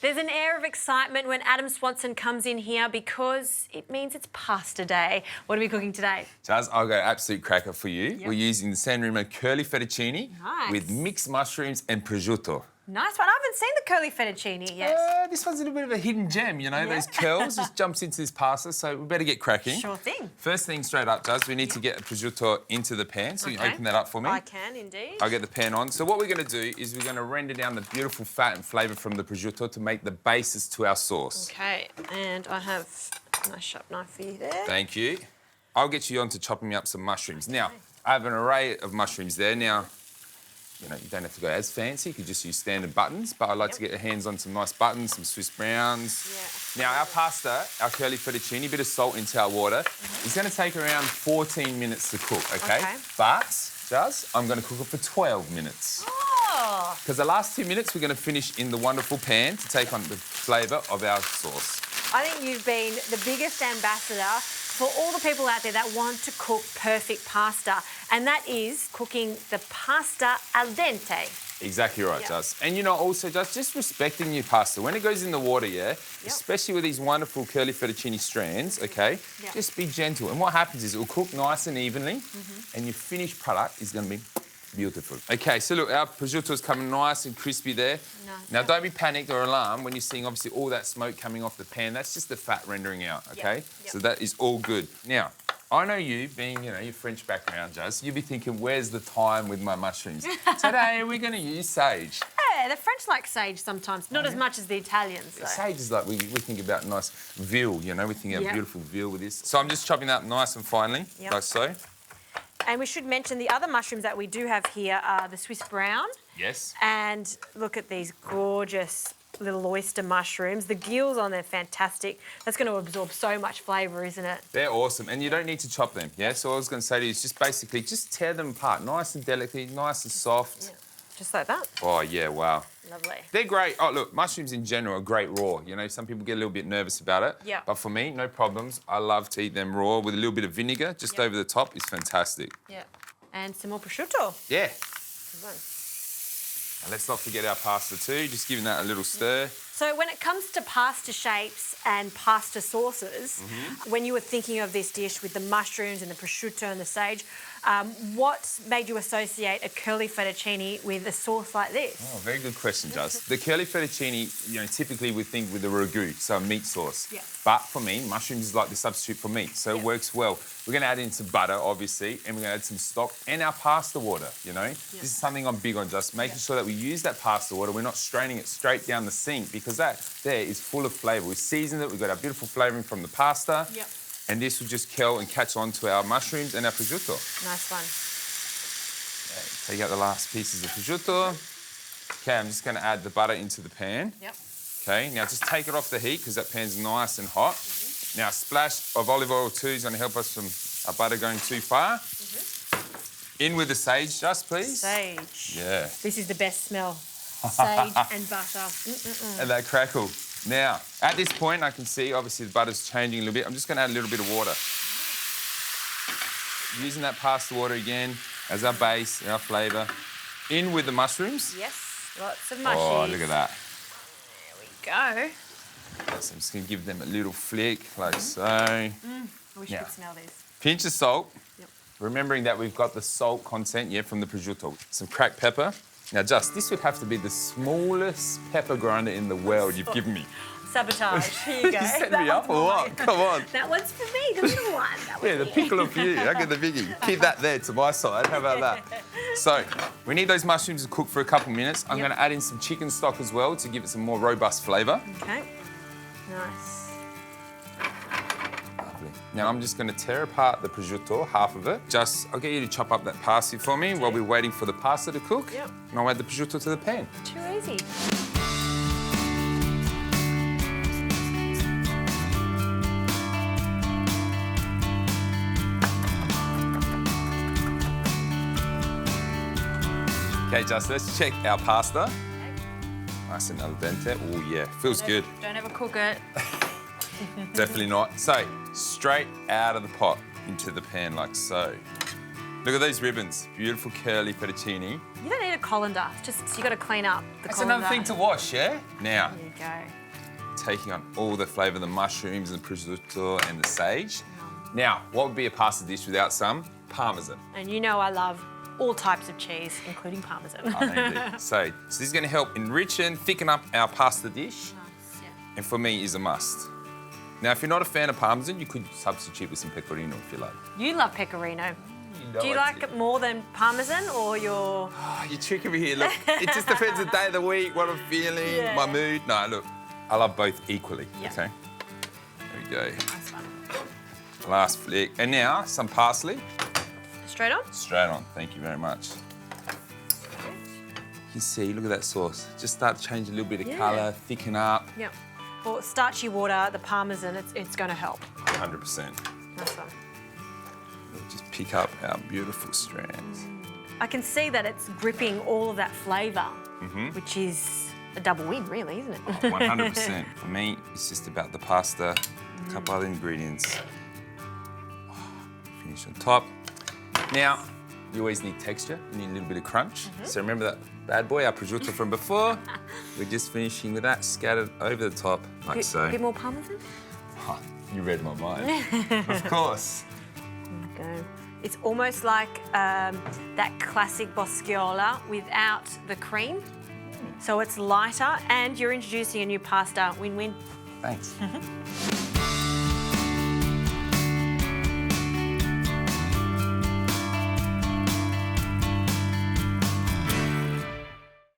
There's an air of excitement when Adam Swanson comes in here because it means it's pasta day. What are we cooking today? Jazz, I've got an absolute cracker for you. We're using the San Remo curly fettuccine with mixed mushrooms and prosciutto. Nice one. I haven't seen the curly fettuccine yet. This one's a little bit of a hidden gem, you know, those curls just jumps into this pasta, so we better get cracking. Sure thing. First thing straight up, Jazz, we need to get a prosciutto into the pan, so you can open that up for me. I can indeed. I'll get the pan on. So what we're going to do is we're going to render down the beautiful fat and flavour from the prosciutto to make the basis to our sauce. Okay, and I have a nice sharp knife for you there. Thank you. I'll get you on to chopping me up some mushrooms. Now, I have an array of mushrooms there. Now, you know, you don't have to go as fancy. You could just use standard buttons, but I like to get your hands on some nice buttons, some Swiss browns. Now, our pasta, our curly fettuccine, a bit of salt into our water, is going to take around 14 minutes to cook, okay? But, Jazz, I'm going to cook it for 12 minutes. Oh! Because the last 2 minutes, we're going to finish in the wonderful pan to take on the flavour of our sauce. I think you've been the biggest ambassador for all the people out there that want to cook perfect pasta, and that is cooking the pasta al dente. Exactly right, Jazz. And you know, also, just respecting your pasta. When it goes in the water, especially with these wonderful curly fettuccine strands, okay, just be gentle. And what happens is it will cook nice and evenly, and your finished product is going to be beautiful. Okay, so look, our prosciutto's coming nice and crispy there. Now, don't be panicked or alarmed when you're seeing, obviously, all that smoke coming off the pan. That's just the fat rendering out, okay? So that is all good. Now, I know you, being, you know, your French background, Jazz, you'd be thinking, where's the thyme with my mushrooms? Today, we're going to use sage. Yeah, the French like sage sometimes, not as much as the Italians, though. Sage is like, we think about nice veal, you know, we think about beautiful veal with this. So I'm just chopping that nice and finely, like so. And we should mention the other mushrooms that we do have here are the Swiss brown. Yes. And look at these gorgeous little oyster mushrooms. The gills on there, fantastic. That's going to absorb so much flavour, isn't it? They're awesome. And you don't need to chop them, So what I was going to say to you is just basically just tear them apart, nice and delicately, nice and soft. Yeah. Just like that. Oh, yeah, wow. Lovely. They're great. Oh, look, mushrooms in general are great raw. You know, some people get a little bit nervous about it. Yeah. But for me, no problems. I love to eat them raw with a little bit of vinegar just over the top. It's fantastic. Yeah. And some more prosciutto. Yeah. Good one. And let's not forget our pasta too, just giving that a little stir. So when it comes to pasta shapes and pasta sauces, when you were thinking of this dish with the mushrooms and the prosciutto and the sage, what made you associate a curly fettuccine with a sauce like this? Oh, very good question, Jazz. The curly fettuccine, you know, typically we think with a ragu, so a meat sauce. Yeah. But for me, mushrooms is like the substitute for meat, so it works well. We're going to add in some butter, obviously, and we're going to add some stock and our pasta water, you know. This is something I'm big on, just making sure that we use that pasta water. We're not straining it straight down the sink because that there is full of flavour. We seasoned it, we've got our beautiful flavouring from the pasta. And this will just curl and catch on to our mushrooms and our prosciutto. Nice one. Okay, take out the last pieces of prosciutto. Okay, I'm just going to add the butter into the pan. Okay, now just take it off the heat because that pan's nice and hot. Now a splash of olive oil too is going to help us from our butter going too far. In with the sage, just please. Sage. Yeah. This is the best smell. Sage and butter. And that crackle. Now, at this point, I can see, obviously, the butter's changing a little bit. I'm just going to add a little bit of water. Using that pasta water again as our base, our flavour. In with the mushrooms. Yes, lots of mushrooms. Oh, look at that. There we go. So I'm just going to give them a little flick, like so. I wish you could smell these. Pinch of salt. Remembering that we've got the salt content, from the prosciutto. Some cracked pepper. Now, this would have to be the smallest pepper grinder in the world you've given me. Sabotage. Here you go. You set me up or what? Come on. That one's for me, the little one. The piccolo for you. I get the biggie. Keep that there to my side. How about that? So, we need those mushrooms to cook for a couple minutes. I'm going to add in some chicken stock as well to give it some more robust flavour. Okay. Nice. Now I'm just going to tear apart the prosciutto, half of it. I'll get you to chop up that parsley for me while we're waiting for the pasta to cook. And I'll add the prosciutto to the pan. Too easy. Okay, let's check our pasta. Nice and al dente. Oh yeah, feels good. Don't ever cook it. Definitely not. So, straight out of the pot into the pan like so. Look at those ribbons. Beautiful curly fettuccine. You don't need a colander. It's just you got to clean up the That's colander. another thing to wash, yeah? Now, There you go. taking on all the flavour of the mushrooms and the prosciutto and the sage. Now, what would be a pasta dish without some parmesan? And you know I love all types of cheese, including parmesan. So this is going to help enrich and thicken up our pasta dish, Yeah. and for me is a must. Now, if you're not a fan of parmesan, you could substitute with some pecorino if you like. You love pecorino. know Do you I like do. it more than parmesan or your... Oh, you're tricking me here. Look, it just depends the day of the week, what I'm feeling, Yeah. my mood. No, look, I love both equally. Yeah. Okay. There we go. That's fun. Last flick. And now, some parsley. Straight on? Straight on. Thank you very much. You can see, look at that sauce. Just start to change a little bit of Yeah. colour, thicken up. Yep. Well, starchy water, the parmesan, it's going to help. 100%. That's fun. We'll just pick up our beautiful strands. I can see that it's gripping all of that flavour, which is a double win, really, isn't it? 100%. For me, it's just about the pasta, a couple other ingredients. Finish on top. Now, you always need texture, you need a little bit of crunch. So remember that bad boy, our prosciutto from before? We're just finishing with that, scattered over the top, like so. A bit more parmesan? Huh, you read my mind. Of course. There you go. It's almost like that classic bosciola without the cream. So it's lighter and you're introducing a new pasta, win-win. Thanks.